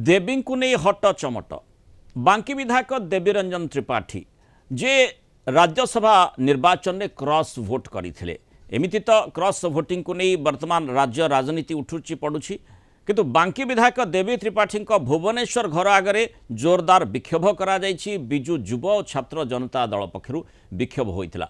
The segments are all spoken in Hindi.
देवी को नहीं हट चमट बांकी विधायक देवी रंजन त्रिपाठी जे राज्यसभा निर्वाचन में क्रॉस भोट करते एमती तो क्रॉस भोटिंग को नहीं वर्तमान राज्य राजनीति उठुची पड़ुछि किंतु बांकी विधायक देवी त्रिपाठी भुवनेश्वर घर आगे जोरदार विक्षोभ करा जायछि। बिजु युव और छात्र जनता दल पक्षरु विक्षोभ होइतिला।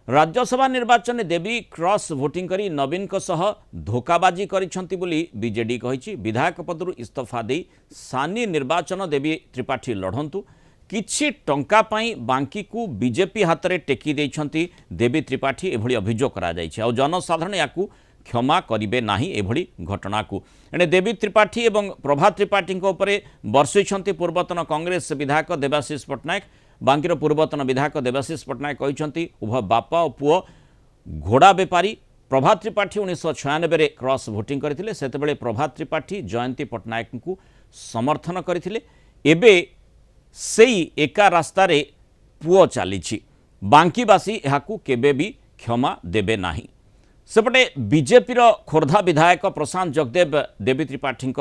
राज्यसभा निर्वाचन में देवी क्रॉस भोटिंग करी नवीन को सह धोखाबाजी करिसेंति बोली बीजेडी कहिछि। विधायक पदरु इस्तीफा दे सानी निर्वाचन देवी त्रिपाठी लढंतु किछि टंका पाई बांकी को बीजेपी हाथ में टेकी देइछंती देवी त्रिपाठी एभली अभियोग करा जायछि और जनसाधारण याकू क्षमा करिबे नाही एभली घटना को। एने देवी त्रिपाठी एवं प्रभा त्रिपाठी उपरे बर्षिछंती पूर्वतन कांग्रेस विधायक देवाशीष पट्टनायक। बांकीर पूर्वतन विधायक देवाशीष पट्टनायक कहते उभय बापा और पुओ घोड़ा बेपारी। प्रभा त्रिपाठी 1996 क्रॉस भोटिंग करथिले सेतेबेले प्रभा त्रिपाठी जयंती पट्टनायक को समर्थन करथिले। एबे सेई एका रास्तारे पुओ चलीछि। बांकीवासी एहाकू केबे भी क्षमा देबे नाही। सेपटे बीजेपी खोर्धा विधायक प्रशांत जगदेव देवी त्रिपाठी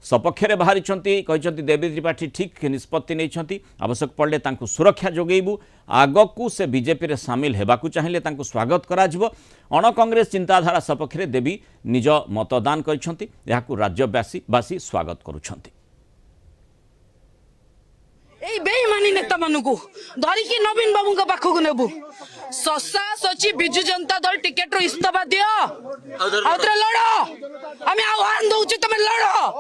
सपक्ष में बाहरी कहते देवी त्रिपाठी ठीक निष्पत्ति नहीं आवश्यक पड़े तांकु सुरक्षा जोगेबू आगकू से बीजेपी रे सामिल हेबाकू चाहिए तांकु स्वागत कराजिबो। अण कांग्रेस चिंताधारा सपक्ष में देवी निज मतदान करछंती याकू राज्यवासी स्वागत करुछंती। बेईमानी नेता मानू धरिकी नवीन बाबू पाखक नेबू शशा सची विजु जनता दल टिकेट रो इस्तीफा दियो आउतरे लड़ो आमे आह्वान दउछि तमे लड़ो।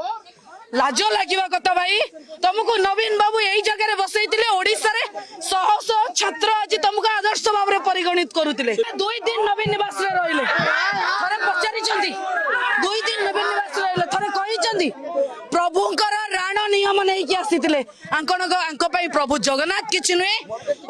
लाज लागिबा कथा भाई तुमको नवीन बाबू एई जगह रे बसैतिले ओडिसा रे शह शह छात्र आज तुमको आदर्श भाव रे परिगणित करूतिले। 2 दिन नवीन निवास रे रहिले थरे पचारि चंदी 2 दिन नवीन निवास रे रहिले थरे कहि चंदी प्रभुंकर राण नियम नहीं कि आसीतिले आंक पई प्रभु जगन्नाथ किछि नुहे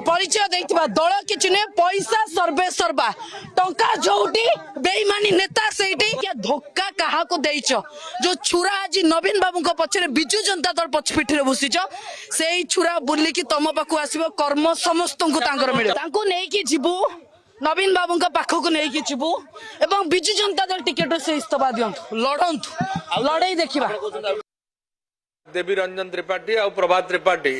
परिचय देइतिबा दल किछि नुहे पैसा सर्वे सर्वा टंका जोटी बेईमानी नेता सेठी के धोखा काहा को देइछो जो छुरा आज नवीन बाबू को पछरे बिजु जनता दल पछपिठरे बसिछो सेई छुरा बुल्ली कि तम पाखु आसीबो कर्म समस्त को तांकर मिले तांको नै कि जिबू नवीन बाबू का पाखक नहीं कि जीवु एवं बिजु जनता दल टिकेट से इस्तीफा दिंतु लड़ंतु लड़ाई देखा। देवी रंजन त्रिपाठी और प्रभात त्रिपाठी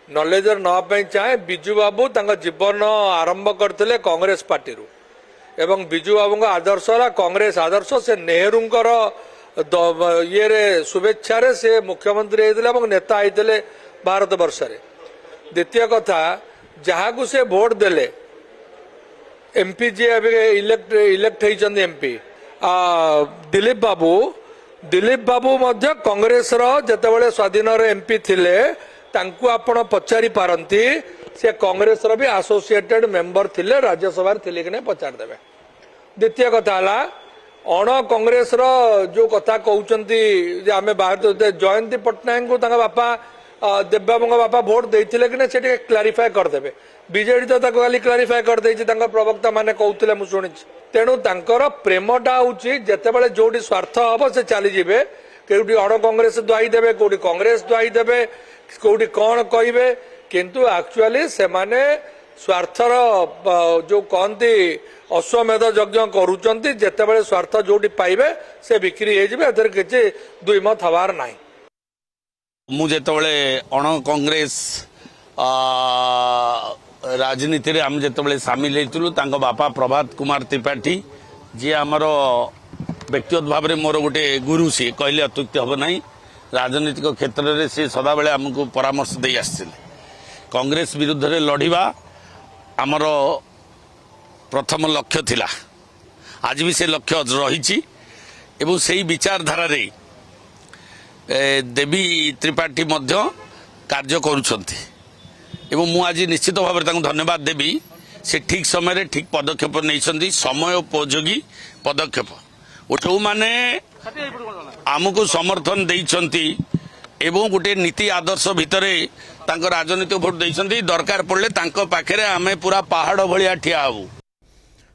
नॉलेजर नापी चाहे बिजु बाबू जीवन आरंभ करते कांग्रेस पार्टी रू एवं बिजु बाबू आदर्श कांग्रेस आदर्श से नेहरू ये शुभेच्छा से मुख्यमंत्री होते नेता होते भारत वर्ष द्वितीय कथा जहाँ को से भोट देले एमपी जी इलेक्ट होती एमपी दिलीप बाबू मध्य कांग्रेस जितेबाला स्वाधीन एमपी थिले तांकु आपण पचारि पारंती से कांग्रेस भी एसोसिएटेड मेंबर थिले राज्यसभा थिले कि नहीं पचार देबे। द्वितीय कथा अण कांग्रेस जो कथा कहते आम बाहर जयंती पट्टनायक को बापा देवबाबू बापा भोट देते कि नहीं क्लारिफाए करदे। बीजेडी तो खाली क्लारिफाए कर प्रवक्ता माने कहते मुझे शुणी तेणु तांकर प्रेमटा होची जेतेबेले जोडी स्वार्थ हम से चली जिबे केउटी अण कांग्रेस दुआई देबे कोउटी कांग्रेस दुआई देबे कोउटी कौन कहिबे किंतु एक्चुअली से माने स्वार्थर जो कहती अश्वमेध यज्ञ करूचंती जेतेबेले स्वार्थ जोडी पाइबे से बिक्री हे जिबे एथर किछि दुई मत हवार नाही। मु जेतेबेले अण कांग्रेस राजनीति रे आम जिते सामिल होइतलु तांको बापा प्रभात कुमार त्रिपाठी जी आमर व्यक्तिगत भाव में मोर गोटे गुरु सी कहले अत्युक्ति हम ना राजनीतिक क्षेत्र में सी सदाबले आमको परामर्श दे आसते कांग्रेस विरुद्ध रे लड़िबा आमर प्रथम लक्ष्य थिला आज भी से लक्ष्य रही एवं से विचारधारा रे देवी त्रिपाठी मध्य कार्य करुछंती एवं मु आज निश्चित भाव में धन्यवाद देवी से ठीक समय ठीक पदक्षेप नहीं समय उपयोगी पदक्षेप जो माने आमको समर्थन देइछंती एवं गोटे नीति आदर्श भितर राजनीतिक भोट देइछंती दरकार पड़े पाखे आमे पूरा पहाड़ भलिया ठिया हबू।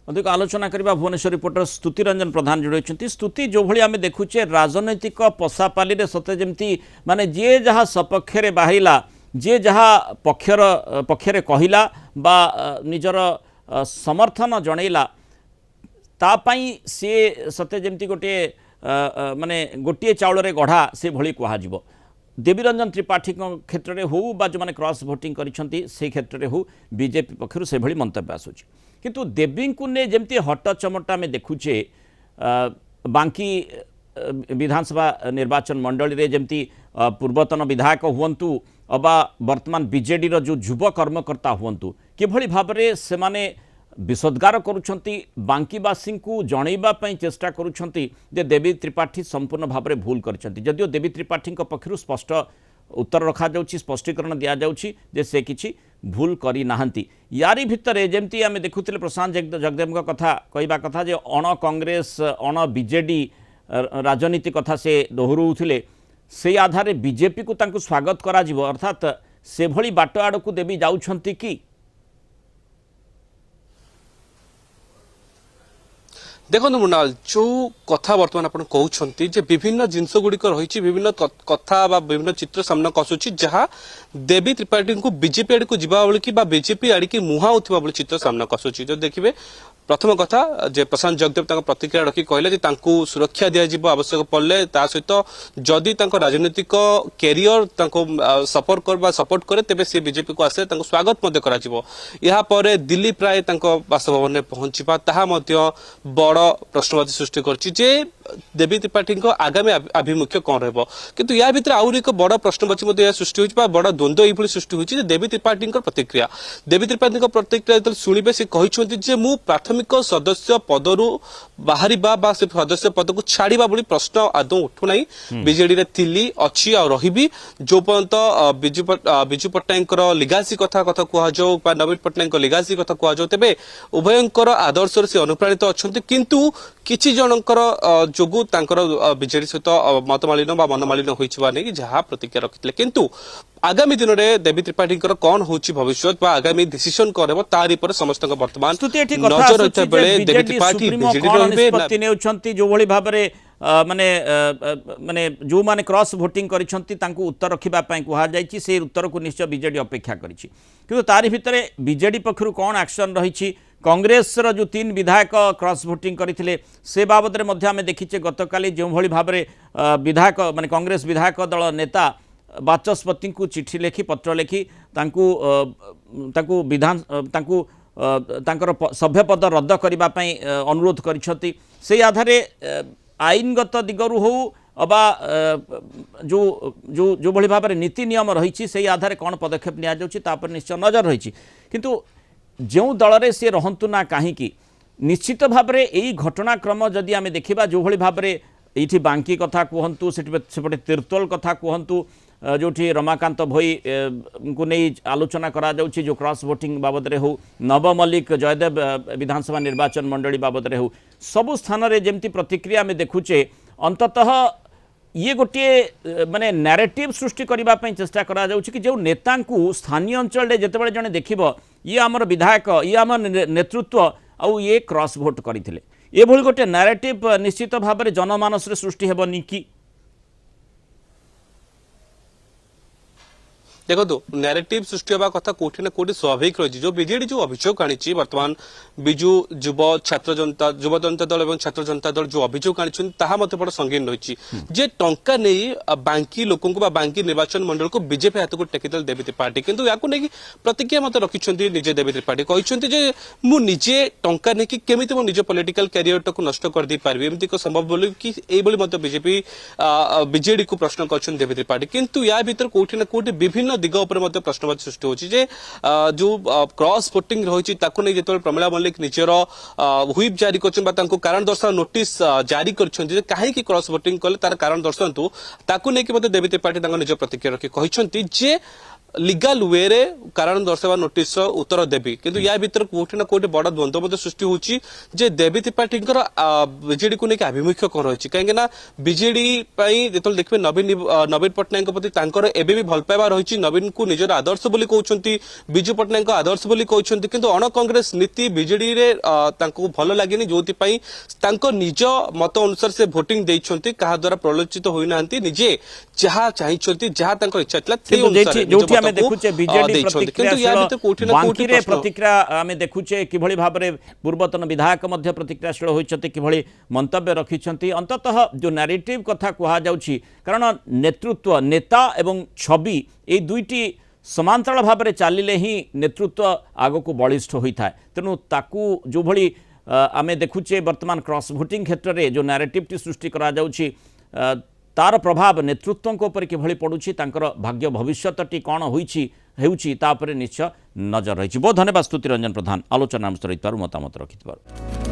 अधिक आलोचना करबा भुवनेश्वर रिपोर्टर स्तुति रंजन प्रधान जोड़ी स्तुति जो भली आमे देखुचे राजनैतिक पशापाली रे सते जेमती माने जे जहा सपक्ष रे बाहिला जे जहा पक्षरे कहला बा निजर समर्थन जनइला तापाई सी सते जेमती गोटे माने गोटे चाउल गढ़ा से भली कहुब देवी रंजन त्रिपाठी क्षेत्र में हो बा जो मैंने क्रॉस भोटिंग करिसेंती से क्षेत्र में हो बीजेपी पक्षर से भली मंतव्य आसूची किंतु देवी को ने जमती हट चमटा में देखुचे बांकी विधानसभा निर्वाचन मंडली रे जमती पूर्वतन विधायक हुंतु अबा वर्तमान बीजेडी रो जो युव कर्मकर्ता हुंतु किभली भाव में से माने विसोद्गार करुछंती बांकीवासी को जनइबा पई चेष्टा करुछंती जे देवी त्रिपाठी संपूर्ण भाव में भूल करछंती जदियो देवी त्रिपाठी पक्षरु स्पष्ट उत्तर रखा जाउछि स्पष्टीकरण दिया जाउछि जे से किछि भूल करी नाहंती यारी भितरे जेमती आमे देखुथिले प्रशांत जगदेव कथा कहबा कथा जे अण कांग्रेस अण बीजेडी राजनीति कथा से दोहराउथिले से आधार बीजेपी को तांको स्वागत करा जिवो अर्थात से भली बाट आड़ को देवी जाउछंती कि देखो मुनाल जो कथा बर्तमान आप कहते जे विभिन्न जिनस गुड़िक रही विभिन्न कथा बा विभिन्न चित्र सामना कसुची जहाँ देवी त्रिपाठी को बीजेपी आड़ को जीवा बेल कि बीजेपी आड़ की मुहा उठा बेले चित्र सामना कसुची जो देखिए प्रथम कथा जे प्रशांत जगदेव प्रतिक्रिया रखी कहले सुरक्षा दिया आवश्यक पड़े सहित जदि राजनीतिक कैरियर सपोर्ट करे तेबे से बीजेपी को आसे स्वागत करा दिल्ली प्राय बासभवन में पहुंचवा ताहा बड़ प्रश्नवाची सृष्टि करछि देवी त्रिपाठी आगामी आभिमुख्य कौन रहिबो किंतु या भितर आउर एक बड़ प्रश्नवाची सृष्टि होछि बड़ द्वंद्व एभली सृष्टि होछि देवी त्रिपाठी प्रतिक्रिया शुणिबे से कहिसंति जे मु प्राथमिक सदस्य पदरु बाहरिबा से सदस्य पद को छाड़िबा बोली प्रश्न आदौ उठु नाही बीजेडी रे थिली अछि आ रहिबी जो पर्यंत बिजू पट्टनायक लिगासी कथा कह जाओ नवीन पट्टनायक लिगासी कथा कह जाओ तेबे उभयंकर आदर्श से अनुप्राणित अछंती किंतु किछि जनकर जोगु तांकर बीजेडी सहित मतमालिन बा मनमालिन होइछबा नै जहा प्रतिक्रिया रखितले किंतु आगामी दिन में देवी त्रिपाठी कौन होची भविष्य आगामी डिसीजन करेबो तारि पर समस्त वर्तमान नजर रहता बेले देवी त्रिपाठी बीजेडी निष्पत्ति नेउछंती जो भली भाबरे माने माने जो माने क्रॉस वोटिंग करिसंती तांको उत्तर रखिबा पई कुहा जायछि से उत्तर को निश्चय बीजेडी अपेक्षा करिछि किंतु तारि भितरे बीजेडी पक्षरु कोन एक्शन रहिछि कांग्रेस रो जो 3 विधायक क्रॉस वोटिंग करथिले से बाबद रे मध्य आमे देखिचे गतकाली जो भली भाबरे विधायक माने कांग्रेस विधायक दल नेता बाचस्पति को चिठी लिखि पत्र लिखि तांकु विधान तांकु तांकर सभ्य पद रद्द करबा पई अनुरोध करिसथि से आधारे आईनगत दिगरु हो अबा जो जो जो भली भाबरे नीति नियम रही से आधारे कौन पदक्षेप निया जाउछि तापर निश्चय नजर रही किंतु जो दल रे से रहंतु ना काहेकि निश्चित भाबरे एई घटनाक्रम जदि आमे देखिबा जो भली भाबरे एठी बांकी कथा कहंतु सेपटे तीर्तोल कथा कहंतु जो रमाकांत भोई को नहीं आलोचना करा जाउछि जो क्रॉस वोटिंग बाबद रे हो नव मल्लिक जयदेव विधानसभा निर्वाचन मंडली बाबद रे हो सबु स्थान रे जेमती प्रतिक्रिया में देखुचे अंततः ये गोटे माने नैरेटिव सृष्टि करबा पई चेष्टा करा जाउछि कि जो नेता को स्थानीय अंचल रे जेतेबेले जने देखिबो ये आमर विधायक ये आमर नेतृत्व आउ ये क्रॉस वोट करथिले ये भली गोटे नैरेटिव निश्चित भाव में जनमानस रे सृष्टि हेबनी कि देखो नैरेटिव सृष्टि होगा कथा कोठी ना कोठी स्वाभाविक रही जो बीजेडी जो अभियोग आनी वर्तमान बिजु युव जनता दल और छात्र जनता दल जो अभियोग आनी बड़ संगीन रही जे टंका नहीं बांकी लोक बांकी निर्वाचन मंडल को बीजेपी हाथ को टेकिदेल देवी त्रिपाठी किंतु या प्रतिक्रिया मत रखिंट निजे देवी त्रिपाठी कहते मुझे टंका नहीं केमी मो निज पॉलिटिकल कैरियर टाक नष्ट कर दे पारि एमती संभव बोली कि बीजेपी बीजेडी को प्रश्न कर देवी त्रिपाठी किंतु या भीतर कोठी ना कोठी विभिन्न दिग उपर प्रश्नवाची सृष्टि होची जे जो क्रॉस वोटिंग रही जो प्रमिला मल्लिक निजर व्हिप जारी कर कारण दर्शाओ नोटिस जारी कर कहीं क्रॉस वोटिंग कले तार कारण दर्शातु ताकू नहीं देवी त्रिपाठी निज प्रतिक्रिया रखी कहते लीगल वे रे कारण दर्शावा नोटिस उत्तर देवी किंतु या भीतर कोठी ना कोठी बड़ द्वंद्व सृष्टि होची जे देवी त्रिपाठी बीजेडी को लेकिन आभिमुख्य कौन रही कहीं बीजेडी जो देखिए नवीन पट्टनायक प्रति एबे भी भल पाइबा रही नवीन को निजर आदर्श बोली कहते बिजू पट्टनायक आदर्श बोली कहते किंतु अण कांग्रेस नीति बीजेडी रे भल लगे जो निज मत अनुसार से भोटिंग देइछंती कहा द्वारा प्रलोचित होई नांती निजे जहाँ चाहिए जहाँ इच्छा थिला आमे देखुचे बीजेडी प्रतिक्रियाशील बांकीरे प्रतिक्रिया आमे देखुचे किभଳି भाबरे पूर्वतन विधायक मध्य प्रतिक्रियाशील होइछथि किभଳି मंतव्य रखिछथि अंततः जो नैरेटिव कथा कहा जाउछि कारण नेतृत्व नेता एवं छवि ए दुईटी समांतराल भाबरे चालिले ही नेतृत्व आगको बलिष्ठ होइथाय तेणु ताकू जो भଳି आमे देखुचे वर्तमान क्रॉस भोटिंग क्षेत्र में जो नैरेटिव टी सृष्टि करा जाउछि तार प्रभाव नेतृत्व उपर किभଳି पड़ुछि तांकर भाग्य भविष्यटी कौन होउछि ता उपरे निश्चय नजर रही। बहुत धन्यवाद स्तुति रंजन प्रधान आलोचना सहित मतामत रखिथिबार।